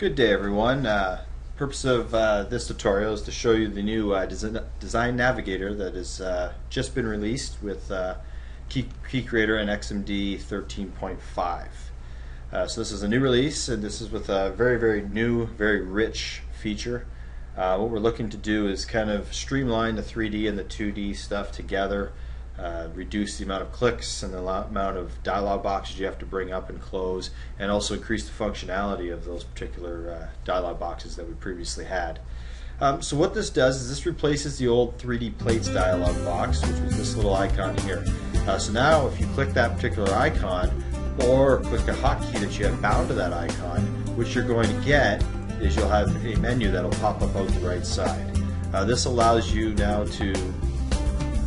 Good day, everyone. Purpose of this tutorial is to show you the new Design Navigator that has just been released with Key Creator and XMD 13.5. So this is a new release, and this is with a very new, very rich feature. What we're looking to do is kind of streamline the 3D and the 2D stuff together, reduce the amount of clicks and the amount of dialog boxes you have to bring up and close, and also increase the functionality of those particular dialog boxes that we previously had. So what this does is this replaces the old 3D plates dialog box, which was this little icon here. So now if you click that particular icon or click a hotkey that you have bound to that icon, what you're going to get is you'll have a menu that will pop up out the right side. This allows you now to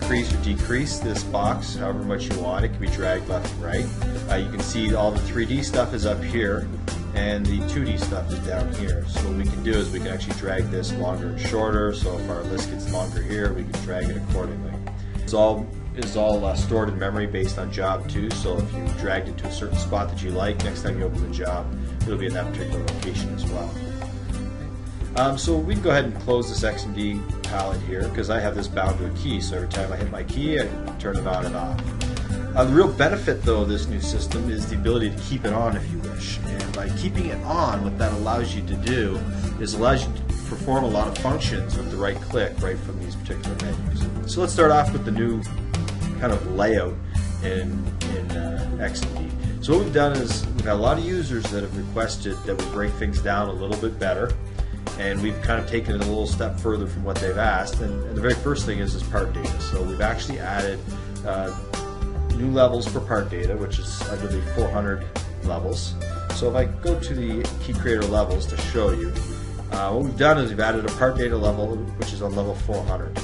increase or decrease this box however much you want. It can be dragged left and right. You can see all the 3D stuff is up here and the 2D stuff is down here. So what we can do is we can actually drag this longer and shorter. So if our list gets longer here, we can drag it accordingly. It's all stored in memory based on job too. So if you dragged it to a certain spot that you like, next time you open the job, it'll be in that particular location as well. So we can go ahead and close this XMD palette here because I have this bound to a key, so every time I hit my key I turn it on and off. The real benefit though of this new system is the ability to keep it on if you wish, and by keeping it on, what that allows you to do is allows you to perform a lot of functions with the right click right from these particular menus. So let's start off with the new kind of layout in XMD. So what we've done is we've had a lot of users that have requested that we break things down a little bit better, and we've kind of taken it a little step further from what they've asked. And the very first thing is this part data. So we've actually added new levels for part data, which is, I believe, 400 levels. So if I go to the Key Creator levels to show you, what we've done is we've added a part data level, which is on level 400.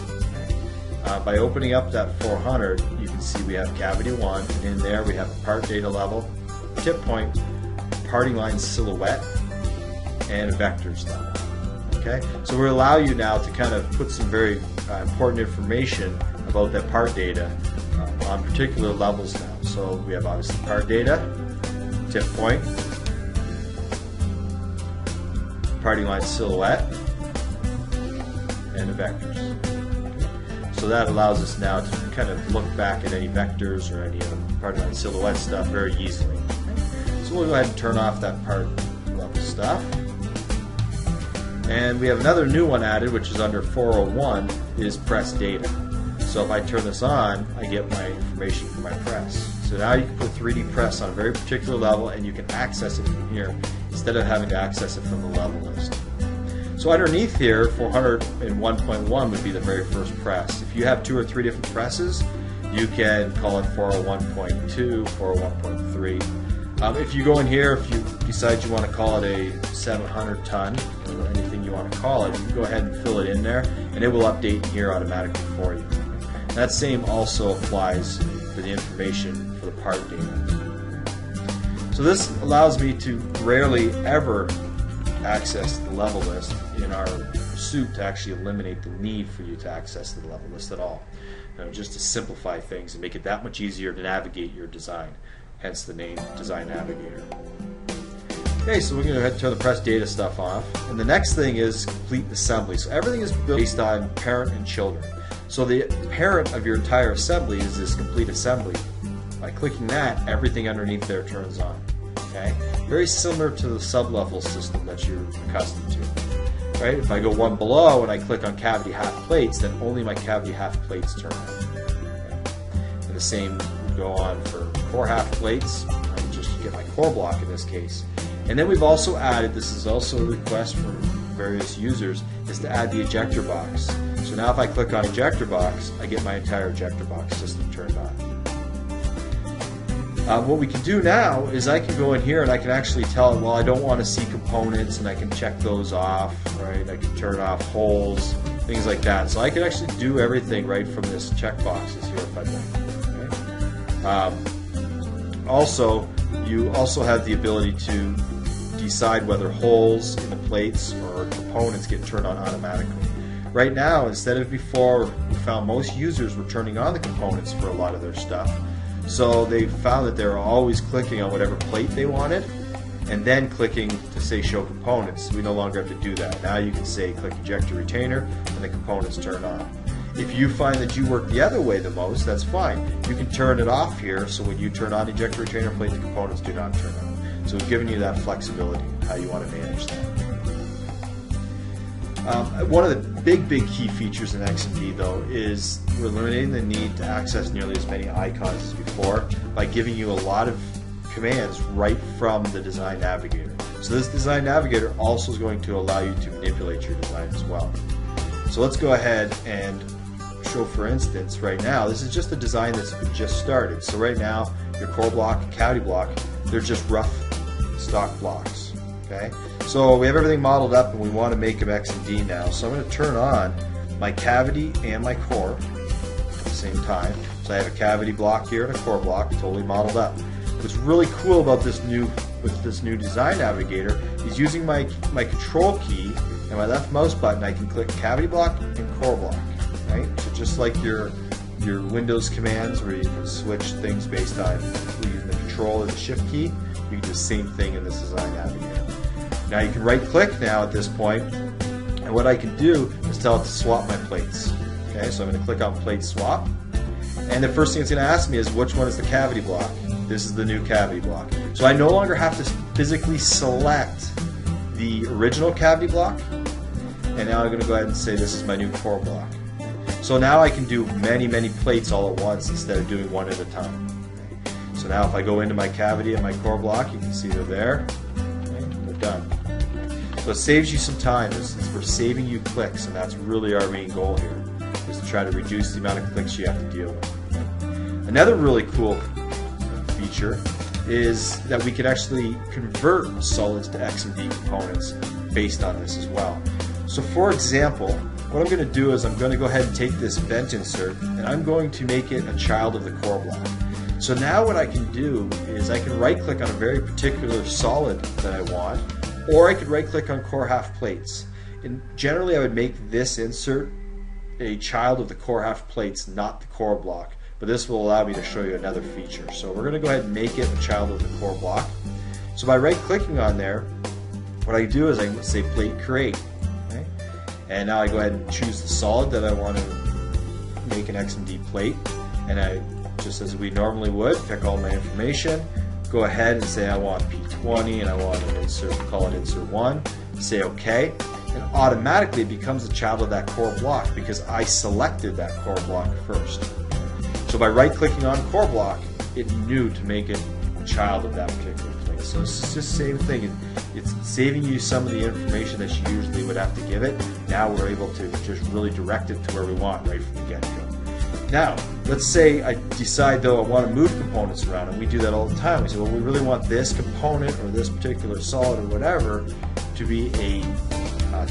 By opening up that 400, you can see we have cavity 1, and in there we have a part data level, tip point, parting line silhouette, and a vectors level. Okay, so we'll allow you now to kind of put some very important information about that part data on particular levels now. So we have obviously part data, tip point, parting line silhouette, and the vectors. So that allows us now to kind of look back at any vectors or any of the parting line silhouette stuff very easily. So we'll go ahead and turn off that part level stuff. And we have another new one added, which is under 401, is press data. So if I turn this on, I get my information from my press. So now you can put 3D press on a very particular level and you can access it from here instead of having to access it from the level list. So underneath here, 401.1 would be the very first press. If you have 2 or 3 different presses, you can call it 401.2, 401.3. If you go in here, if you decide you want to call it a 700 ton or anything you want to call it, you can go ahead and fill it in there and it will update here automatically for you. That same also applies for the information for the part data. So this allows me to rarely ever access the level list in our pursuit to actually eliminate the need for you to access the level list at all. Just to simplify things and make it that much easier to navigate your design. Hence the name Design Navigator. Okay, so we're going to go ahead and turn the press data stuff off. And the next thing is complete assembly. So everything is based on parent and children. So the parent of your entire assembly is this complete assembly. By clicking that, everything underneath there turns on. Okay? Very similar to the sub-level system that you're accustomed to. Right? If I go one below and I click on cavity half plates, then only my cavity half plates turn on. And the same would go on for core half plates. I can just get my core block in this case. And then we've also added, this is also a request from various users, is to add the ejector box. So now if I click on ejector box, I get my entire ejector box system turned on. What we can do now is I can go in here and I can actually tell it, well, I don't want to see components, and I can check those off, right? I can turn off holes, things like that. So I can actually do everything right from this checkboxes here if I'd like. Also, you also have the ability to decide whether holes in the plates or components get turned on automatically. Right now, instead of before, we found most users were turning on the components for a lot of their stuff. So they found that they were always clicking on whatever plate they wanted, and then clicking to say show components. We no longer have to do that. Now you can say click ejector retainer and the components turn on. If you find that you work the other way the most, that's fine. You can turn it off here, so when you turn on ejector retainer plate, the components do not turn on. So we've given you that flexibility in how you want to manage that. One of the big key features in XMD though is we're eliminating the need to access nearly as many icons as before by giving you a lot of commands right from the Design Navigator. So this Design Navigator also is going to allow you to manipulate your design as well. So let's go ahead and show, for instance, right now, this is just a design that's just started. So right now, your core block, cavity block, they're just rough stock blocks. Okay. So we have everything modeled up and we want to make them XMD now. So I'm going to turn on my cavity and my core at the same time. So I have a cavity block here and a core block totally modeled up. What's really cool about this new Design Navigator is using my control key and my left mouse button, I can click cavity block and core block. Right? So just like your Windows commands where you can switch things based on using the control or the shift key, you can do the same thing in this Design Navigator. Now you can right click now at this point, and what I can do is tell it to swap my plates. Okay, so I'm going to click on plate swap, and the first thing it's going to ask me is which one is the cavity block. This is the new cavity block. So I no longer have to physically select the original cavity block, and now I'm going to go ahead and say this is my new core block. So now I can do many plates all at once instead of doing one at a time. So now if I go into my cavity and my core block, you can see they're there. Okay, they're done. So it saves you some time. We're saving you clicks, and that's really our main goal here, is to try to reduce the amount of clicks you have to deal with. Another really cool feature is that we can actually convert solids to XMD components based on this as well. So for example, what I'm going to do is I'm going to go ahead and take this vent insert and I'm going to make it a child of the core block. So now what I can do is I can right click on a very particular solid that I want, or I could right click on core half plates. And generally I would make this insert a child of the core half plates, not the core block. But this will allow me to show you another feature. So we're going to go ahead and make it a child of the core block. So by right clicking on there, what I do is I say plate create. Okay? And now I go ahead and choose the solid that I want to make an XMD plate. And I, just as we normally would, pick all my information, go ahead and say I want P20 and I want an insert, call it insert 1, say OK, and automatically it becomes a child of that core block because I selected that core block first. So by right clicking on core block, it knew to make it a child of that particular plate. So it's just the same thing. It's saving you some of the information that you usually would have to give it. Now we're able to just really direct it to where we want right from the get-go. Now, let's say I decide though I want to move components around, and we do that all the time. We say, well, we really want this component or this particular solid or whatever to be a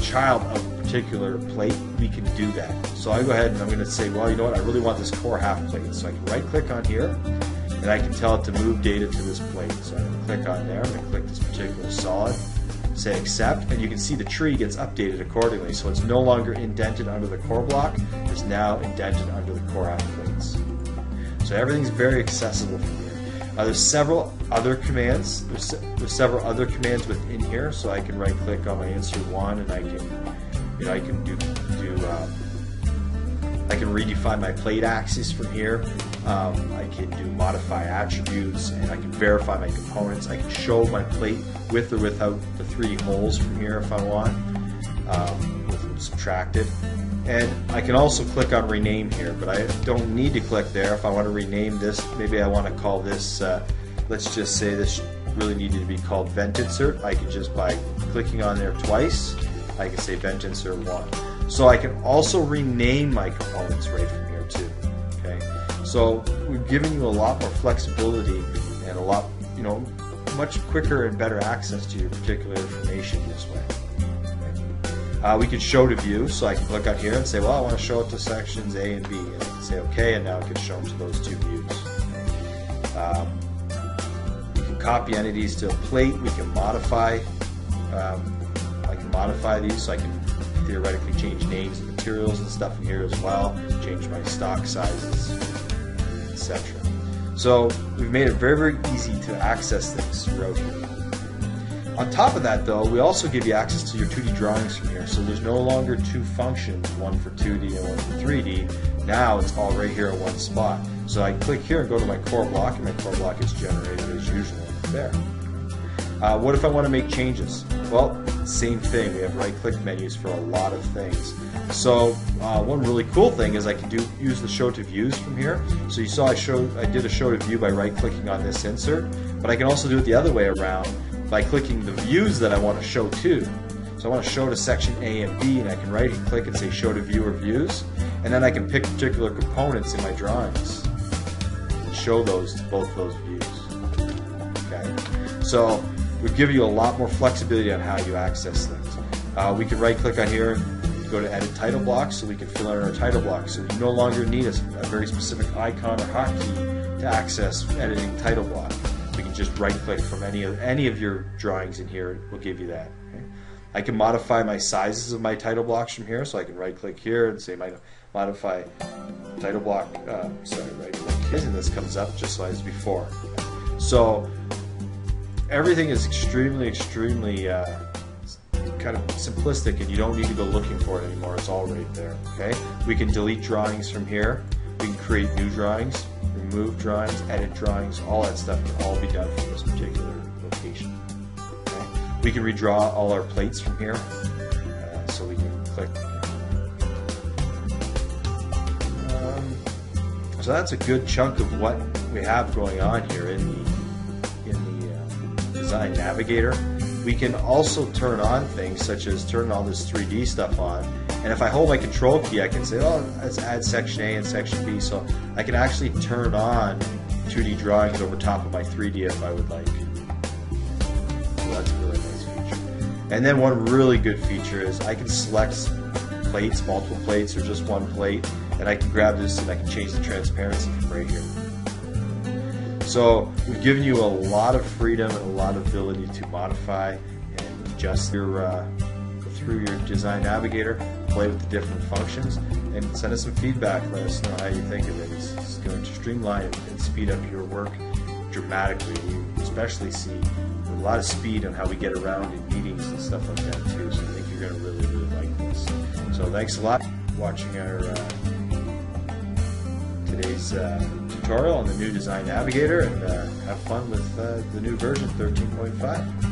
child of a particular plate. We can do that. So I go ahead and I'm going to say, well, you know what, I really want this core half plate. So I can right click on here and I can tell it to move data to this plate. So I'm going to click on there, I'm going to click this particular solid, say accept, and you can see the tree gets updated accordingly. So it's no longer indented under the core block, it's now indented under the core half plates. So everything's very accessible from here. There's several other commands. There's several other commands within here. So I can right click on my insert 1 and I can, I can redefine my plate axis from here. I can do modify attributes, and I can verify my components. I can show my plate with or without the 3D holes from here if I want, with them subtracted. And I can also click on rename here, but I don't need to click there. If I want to rename this, maybe I want to call this, let's just say this really needed to be called vent insert. I can just, by clicking on there twice, I can say vent insert 1. So I can also rename my components right from here too. Okay, so we've given you a lot more flexibility and a lot, much quicker and better access to your particular information this way. We can show to view, so I can click on here and say, well, I want to show it to sections A and B, and I can say OK, and now it gets shown to those two views. We can copy entities to a plate. We can modify. I can modify these, so I can theoretically change names and materials and stuff in here as well, change my stock sizes, etc. So we've made it very easy to access things throughout here. On top of that though, we also give you access to your 2D drawings from here. So there's no longer two functions, one for 2D and one for 3D. Now it's all right here in one spot. So I click here and go to my core block, and my core block is generated as usual there. What if I want to make changes? Well, same thing. We have right-click menus for a lot of things. So one really cool thing is I can use the show to views from here. So you saw I did a show to view by right-clicking on this insert, but I can also do it the other way around by clicking the views that I want to show to. So I want to show to section A and B, and I can right-click and say show to view or views, and then I can pick particular components in my drawings and show those to both those views. Okay, so we've given you a lot more flexibility on how you access things. We can right-click on here and go to edit title blocks, so we can fill in our title blocks. So you no longer need a very specific icon or hotkey to access editing title block. We can just right-click from any of your drawings in here. It will give you that. Okay? I can modify my sizes of my title blocks from here, so I can right-click here and say modify title block. Right-click here, and this comes up just as before. So everything is extremely kind of simplistic, and you don't need to go looking for it anymore. It's all right there. Okay, we can delete drawings from here. We can create new drawings, remove drawings, edit drawings. All that stuff can all be done from this particular location. Okay? We can redraw all our plates from here, so we can click. So that's a good chunk of what we have going on here in the Design Navigator. We can also turn on things such as turn all this 3D stuff on, and if I hold my control key I can say, oh, let's add section A and section B, so I can actually turn on 2D drawings over top of my 3D if I would like. So that's a really nice feature. And then one really good feature is I can select plates, multiple plates, or just one plate, and I can grab this and I can change the transparency from right here. So we've given you a lot of freedom and a lot of ability to modify and adjust through your Design Navigator, play with the different functions, and send us some feedback. Let us know how you think of it. It's going to streamline and speed up your work dramatically. You especially see a lot of speed on how we get around in meetings and stuff like that too. So I think you're going to really like this. So thanks a lot for watching our today's tutorial on the new Design Navigator, and have fun with the new version 13.5.